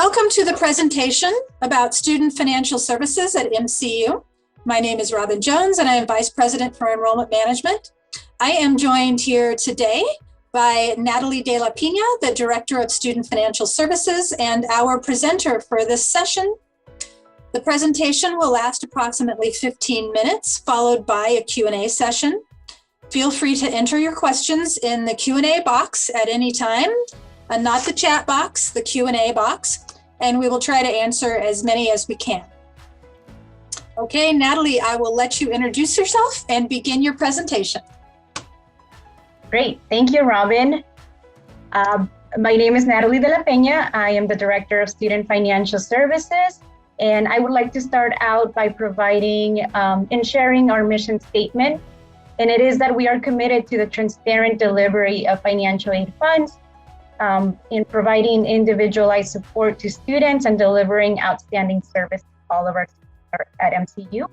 Welcome to the presentation about student financial services at MCU. My name is Robin Jones and I am Vice President for Enrollment Management. I am joined here today by Natalie De La Pina, the Director of Student Financial Services and our presenter for this session. The presentation will last approximately 15 minutes, followed by a Q&A session. Feel free to enter your questions in the Q&A box at any time, not the chat box, the Q&A box, and we will try to answer as many as we can. Okay, Natalie, I will let you introduce yourself and begin your presentation. Great, thank you, Robin. My name is Natalie De La Pena. I am the Director of Student Financial Services, and I would like to start out by providing and sharing our mission statement. And it is that we are committed to the transparent delivery of financial aid funds, in providing individualized support to students and delivering outstanding service to all of our students at MCU.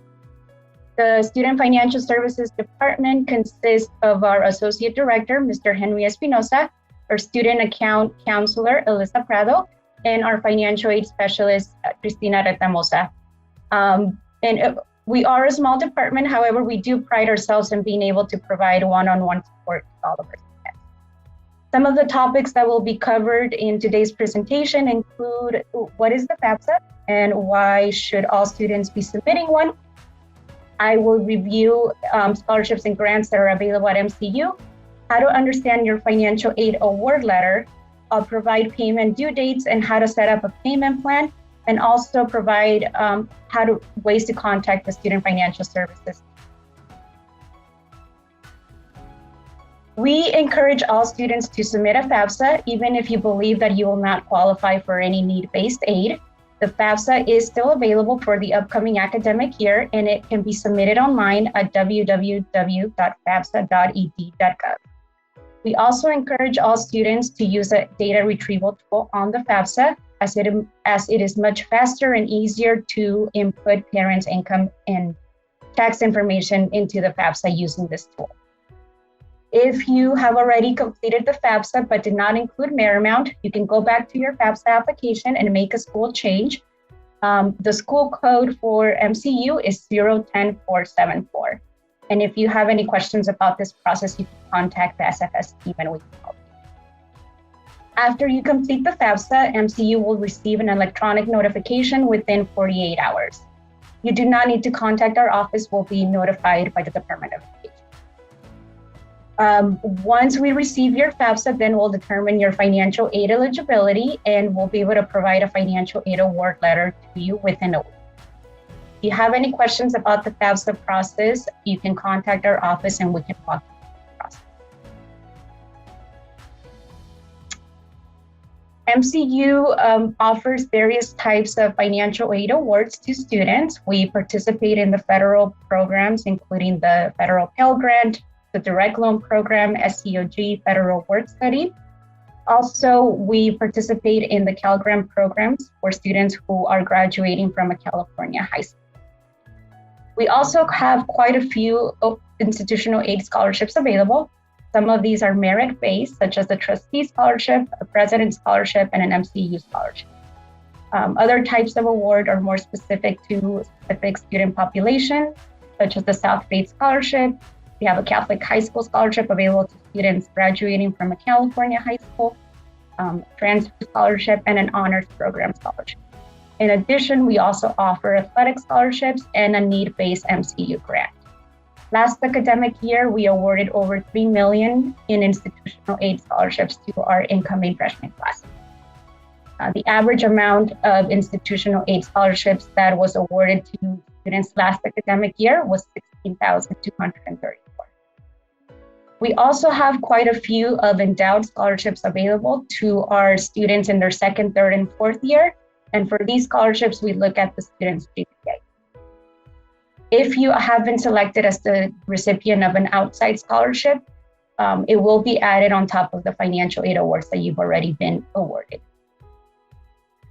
The Student Financial Services Department consists of our Associate Director, Mr. Henry Espinosa, our Student Account Counselor, Elisa Prado, and our Financial Aid Specialist, Cristina Retamosa. We are a small department, however, we do pride ourselves in being able to provide one-on-one support to all of our students. Some of the topics that will be covered in today's presentation include what is the FAFSA and why should all students be submitting one. I will review scholarships and grants that are available at MCU, how to understand your financial aid award letter. I'll provide payment due dates and how to set up a payment plan, and also provide ways to contact the Student Financial Services. We encourage all students to submit a FAFSA, even if you believe that you will not qualify for any need-based aid. The FAFSA is still available for the upcoming academic year, and it can be submitted online at www.fafsa.ed.gov. We also encourage all students to use a data retrieval tool on the FAFSA, as it is much faster and easier to input parents' income and tax information into the FAFSA using this tool. If you have already completed the FAFSA but did not include Marymount, you can go back to your FAFSA application and make a school change. The school code for MCU is 010474. And if you have any questions about this process, you can contact the SFS team and we can help you. After you complete the FAFSA, MCU will receive an electronic notification within 48 hours. You do not need to contact our office, will be notified by the Department of Education. Once we receive your FAFSA, then we'll determine your financial aid eligibility and we'll be able to provide a financial aid award letter to you within a week. If you have any questions about the FAFSA process, you can contact our office and we can walk you through the process. MCU offers various types of financial aid awards to students. We participate in the federal programs, including the Federal Pell Grant, the Direct Loan Program, SCOG, Federal WorkStudy. Also, we participate in the Cal Grant programs for students who are graduating from a California high school. We also have quite a few institutional aid scholarships available. Some of these are merit-based, such as the Trustee Scholarship, a President's Scholarship, and an MCU Scholarship. Other types of award are more specific to specific student population, such as the South Bay Scholarship. We have a Catholic high school scholarship available to students graduating from a California high school, transfer scholarship, and an honors program scholarship. In addition, we also offer athletic scholarships and a need-based MCU grant. Last academic year, we awarded over $3 million in institutional aid scholarships to our incoming freshman class. The average amount of institutional aid scholarships that was awarded to students last academic year was $16,234. We also have quite a few of endowed scholarships available to our students in their second, third, and fourth year. And for these scholarships, we look at the student's GPA. If you have been selected as the recipient of an outside scholarship, it will be added on top of the financial aid awards that you've already been awarded.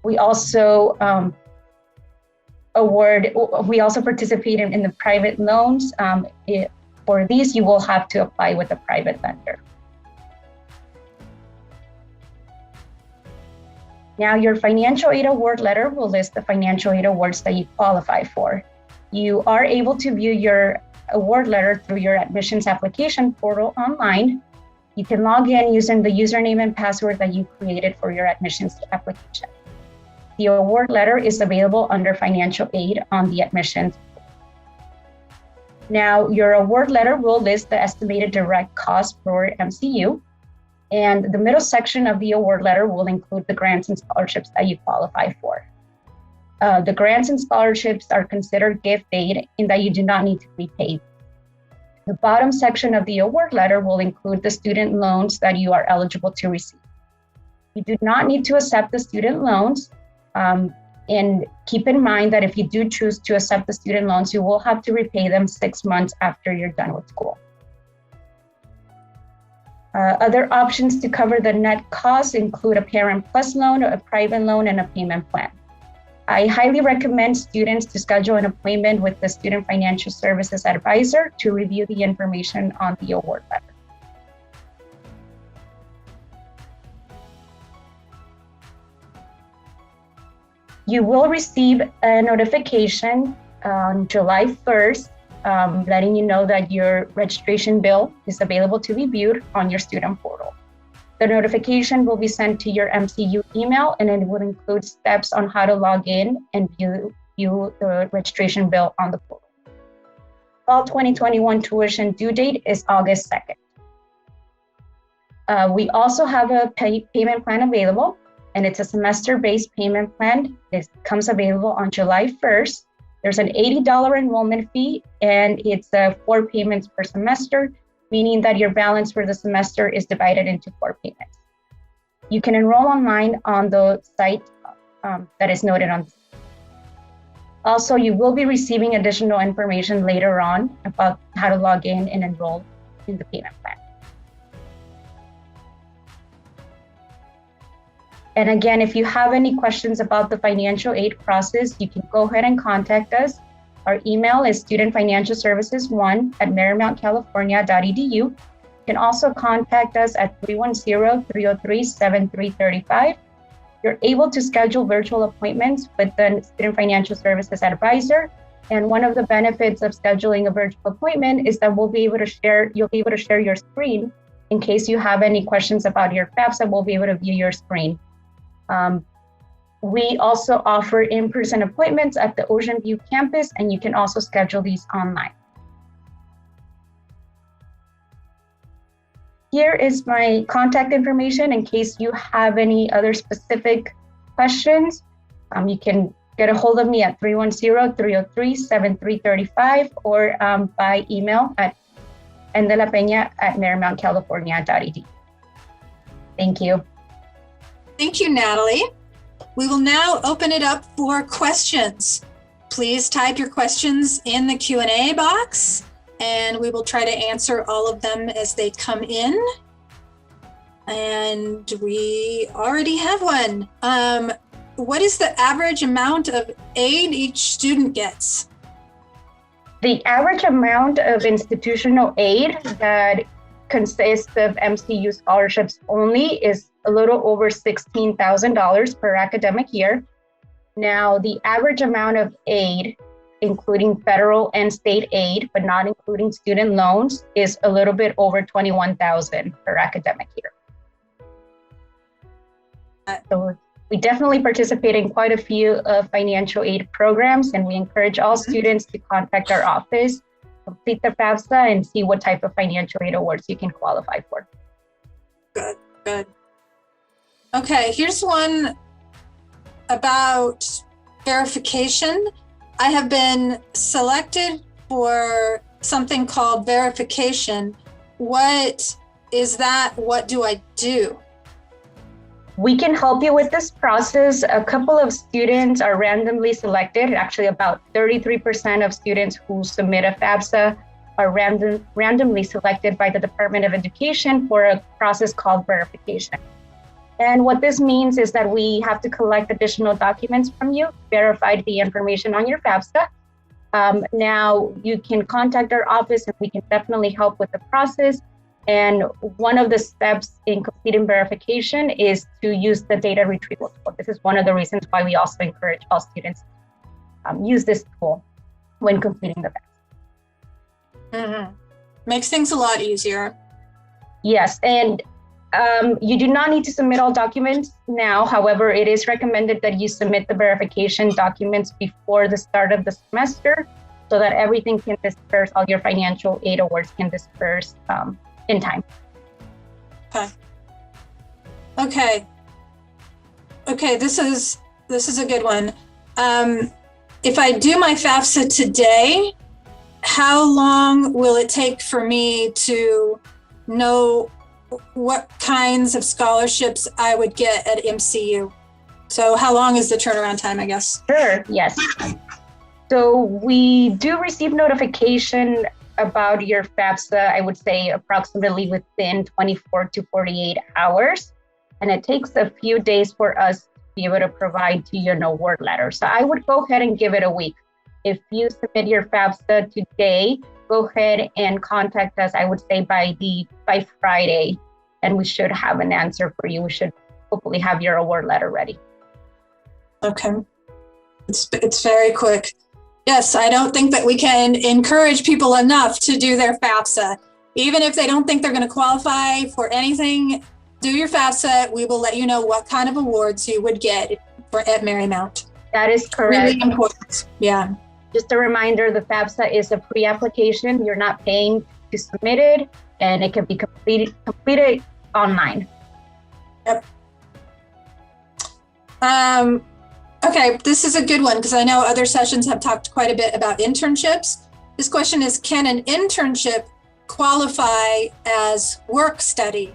We also participate in the private loans. For these, you will have to apply with a private lender. Now, your financial aid award letter will list the financial aid awards that you qualify for. You are able to view your award letter through your admissions application portal online. You can log in using the username and password that you created for your admissions application. The award letter is available under financial aid on the admissions. Now, your award letter will list the estimated direct cost for MCU, and the middle section of the award letter will include the grants and scholarships that you qualify for. The grants and scholarships are considered gift aid in that you do not need to repay. The bottom section of the award letter will include the student loans that you are eligible to receive. You do not need to accept the student loans, and keep in mind that if you do choose to accept the student loans, you will have to repay them 6 months after you're done with school. Other options to cover the net costs include a Parent Plus loan, a private loan, and a payment plan. I highly recommend students to schedule an appointment with the Student Financial Services Advisor to review the information on the award letter. You will receive a notification on July 1st, letting you know that your registration bill is available to be viewed on your student portal. The notification will be sent to your MCU email, and it will include steps on how to log in and view the registration bill on the portal. Fall 2021 tuition due date is August 2nd. We also have a payment plan available, and it's a semester-based payment plan. It comes available on July 1st. There's an $80 enrollment fee, and it's 4 payments per semester, meaning that your balance for the semester is divided into 4 payments. You can enroll online on the site that is noted on. Also, you will be receiving additional information later on about how to log in and enroll in the payment plan. And again, if you have any questions about the financial aid process, you can go ahead and contact us. Our email is studentfinancialservices1@marymountcalifornia.edu. You can also contact us at 310-303-7335. You're able to schedule virtual appointments with the Student Financial Services Advisor. And one of the benefits of scheduling a virtual appointment is that you'll be able to share your screen. In case you have any questions about your FAFSA, we'll be able to view your screen. We also offer in-person appointments at the Ocean View campus, and you can also schedule these online. Here is my contact information in case you have any other specific questions. You can get a hold of me at 310-303-7335 or by email at endelapeña@marymountcalifornia.edu. Thank you. Thank you, Natalie. We will now open it up for questions. Please type your questions in the Q&A box, and we will try to answer all of them as they come in. And we already have one. What is the average amount of aid each student gets? The average amount of institutional aid that consists of MCU scholarships only is a little over $16,000 per academic year. Now, the average amount of aid, including federal and state aid, but not including student loans, is a little bit over $21,000 per academic year. So we definitely participate in quite a few financial aid programs, and we encourage all students to contact our office, complete their FAFSA, and see what type of financial aid awards you can qualify for. Good, good. Okay, here's one about verification. I have been selected for something called verification. What is that? What do I do? We can help you with this process. A couple of students are randomly selected. Actually, about 33% of students who submit a FAFSA are randomly selected by the Department of Education for a process called verification. And what this means is that we have to collect additional documents from you, verify the information on your FAFSA. Now, you can contact our office and we can definitely help with the process. And one of the steps in completing verification is to use the data retrieval tool. This is one of the reasons why we also encourage all students to use this tool when completing the FAFSA. Makes things a lot easier. Yes, and you do not need to submit all documents now. However, it is recommended that you submit the verification documents before the start of the semester so that everything can disperse, all your financial aid awards can disperse in time. Okay, this is a good one. If I do my FAFSA today, how long will it take for me to know what kinds of scholarships I would get at MCU? So how long is the turnaround time, I guess? Sure, yes. So we do receive notification about your FAFSA, I would say approximately within 24 to 48 hours. And it takes a few days for us to be able to provide to you an award letter. So I would go ahead and give it a week. If you submit your FAFSA today, go ahead and contact us, I would say by Friday, and we should have an answer for you. We should hopefully have your award letter ready. Okay, it's very quick. Yes, I don't think that we can encourage people enough to do their FAFSA. Even if they don't think they're going to qualify for anything, do your FAFSA. We will let you know what kind of awards you would get at Marymount. That is correct. Really important. Yeah. Just a reminder, the FAFSA is a pre-application. You're not paying to submit it, and it can be completed online. Yep. Okay, this is a good one because I know other sessions have talked quite a bit about internships. This question is, can an internship qualify as work study?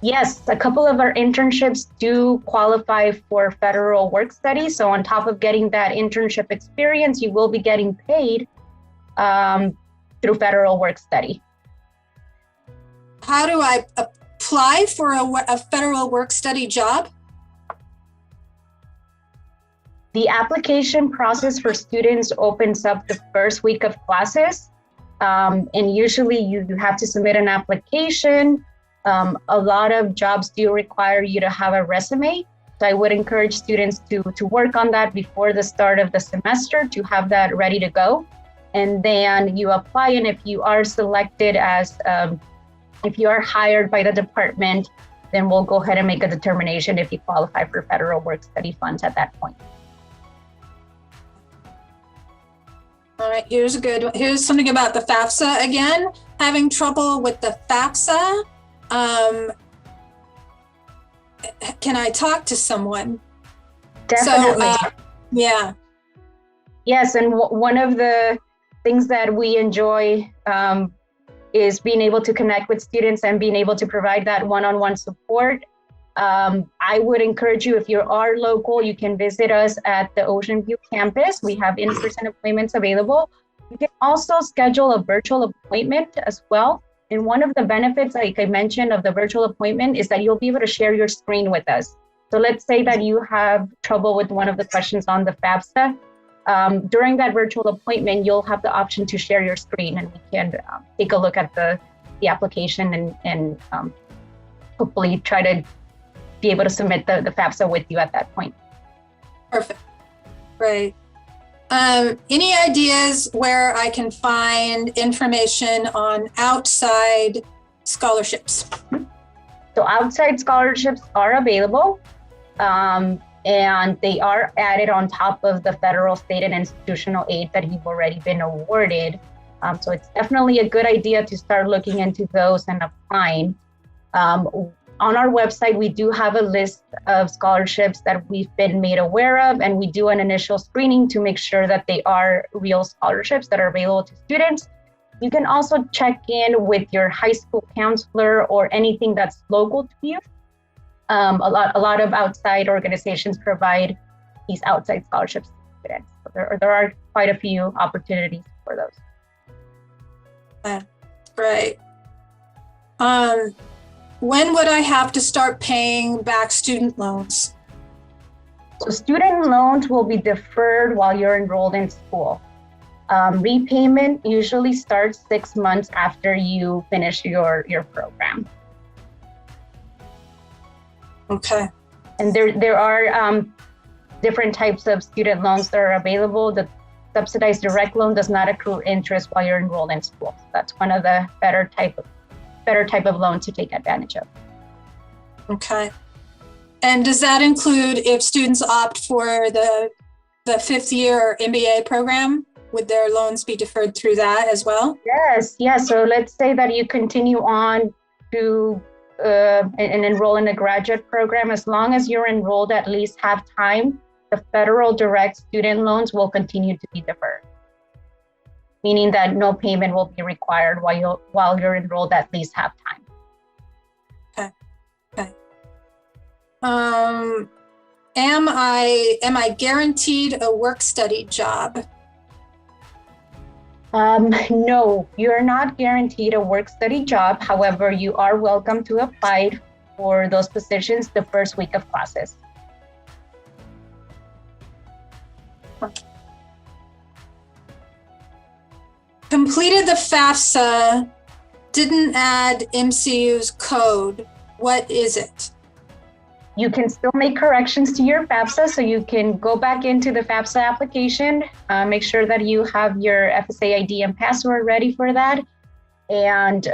Yes, a couple of our internships do qualify for federal work study. So on top of getting that internship experience, you will be getting paid through federal work study. How do I apply for a federal work study job? The application process for students opens up the first week of classes. And usually you have to submit an application. A lot of jobs do require you to have a resume. So I would encourage students to work on that before the start of the semester to have that ready to go. And then you apply, and if you are selected as, if you are hired by the department, then we'll go ahead and make a determination if you qualify for federal work study funds at that point. All right, here's something about the FAFSA again. Having trouble with the FAFSA. Can I talk to someone? Definitely. So, yeah. Yes, and one of the things that we enjoy is being able to connect with students and being able to provide that one-on-one support. I would encourage you, if you are local, you can visit us at the Ocean View campus. We have in-person appointments available. You can also schedule a virtual appointment as well. And one of the benefits, like I mentioned, of the virtual appointment is that you'll be able to share your screen with us. So let's say that you have trouble with one of the questions on the FAFSA. During that virtual appointment, you'll have the option to share your screen, and we can take a look at the application and hopefully try to be able to submit the FAFSA with you at that point. Perfect. Right. Any ideas where I can find information on outside scholarships? So outside scholarships are available, and they are added on top of the federal, state, and institutional aid that you've already been awarded. So it's definitely a good idea to start looking into those and applying. On our website, we do have a list of scholarships that we've been made aware of, and we do an initial screening to make sure that they are real scholarships that are available to students. You can also check in with your high school counselor or anything that's local to you. A lot of outside organizations provide these outside scholarships to students. So there are quite a few opportunities for those. Right. When would I have to start paying back student loans? So student loans will be deferred while you're enrolled in school. Repayment usually starts 6 months after you finish your program. Okay. And there are different types of student loans that are available. The subsidized direct loan does not accrue interest while you're enrolled in school. That's one of the better type of loan to take advantage of. Okay. And does that include if students opt for the fifth year MBA program? Would their loans be deferred through that as well? Yes. So let's say that you continue on to and enroll in a graduate program. As long as you're enrolled at least half time, the federal direct student loans will continue to be deferred, meaning that no payment will be required while you're enrolled at least half time. Okay. Am I guaranteed a work-study job? No, you're not guaranteed a work-study job. However, you are welcome to apply for those positions the first week of classes. Completed the FAFSA, didn't add MCU's code. What is it? You can still make corrections to your FAFSA, so you can go back into the FAFSA application, make sure that you have your FSA ID and password ready for that. And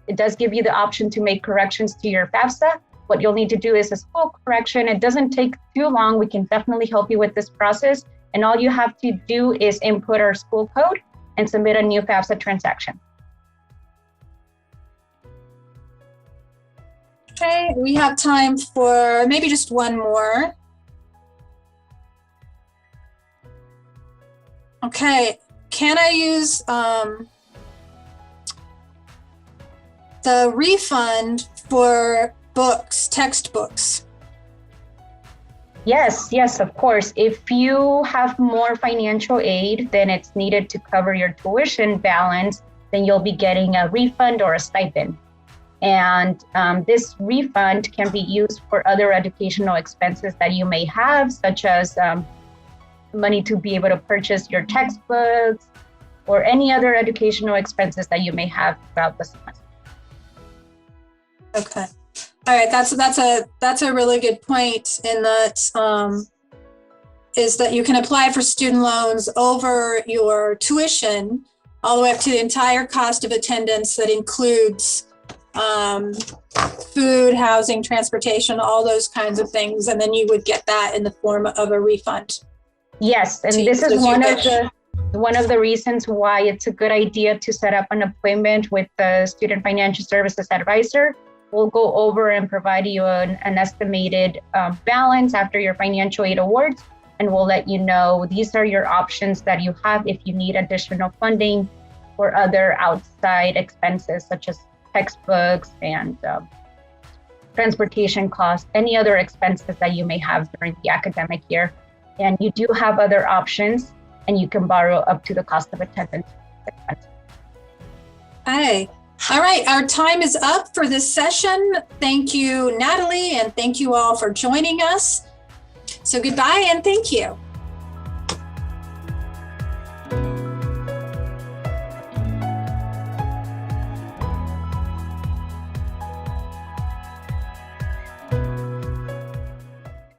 it does give you the option to make corrections to your FAFSA. What you'll need to do is a school correction. It doesn't take too long. We can definitely help you with this process. And all you have to do is input our school code and submit a new FAFSA transaction. Okay, we have time for maybe just one more. Okay, can I use the refund for books, textbooks? Yes, of course. If you have more financial aid than it's needed to cover your tuition balance, then you'll be getting a refund or a stipend. And this refund can be used for other educational expenses that you may have, such as money to be able to purchase your textbooks or any other educational expenses that you may have throughout the semester. Okay. All right, that's a really good point in that is that you can apply for student loans over your tuition all the way up to the entire cost of attendance that includes food, housing, transportation, all those kinds of things, and then you would get that in the form of a refund. Yes, and this is one of the reasons why it's a good idea to set up an appointment with the Student Financial Services Advisor. We'll go over and provide you an estimated balance after your financial aid awards, and we'll let you know these are your options that you have if you need additional funding or other outside expenses such as textbooks and transportation costs, any other expenses that you may have during the academic year. And you do have other options, and you can borrow up to the cost of attendance. Hey. All right, our time is up for this session. Thank you, Natalie, and thank you all for joining us. So goodbye and thank you.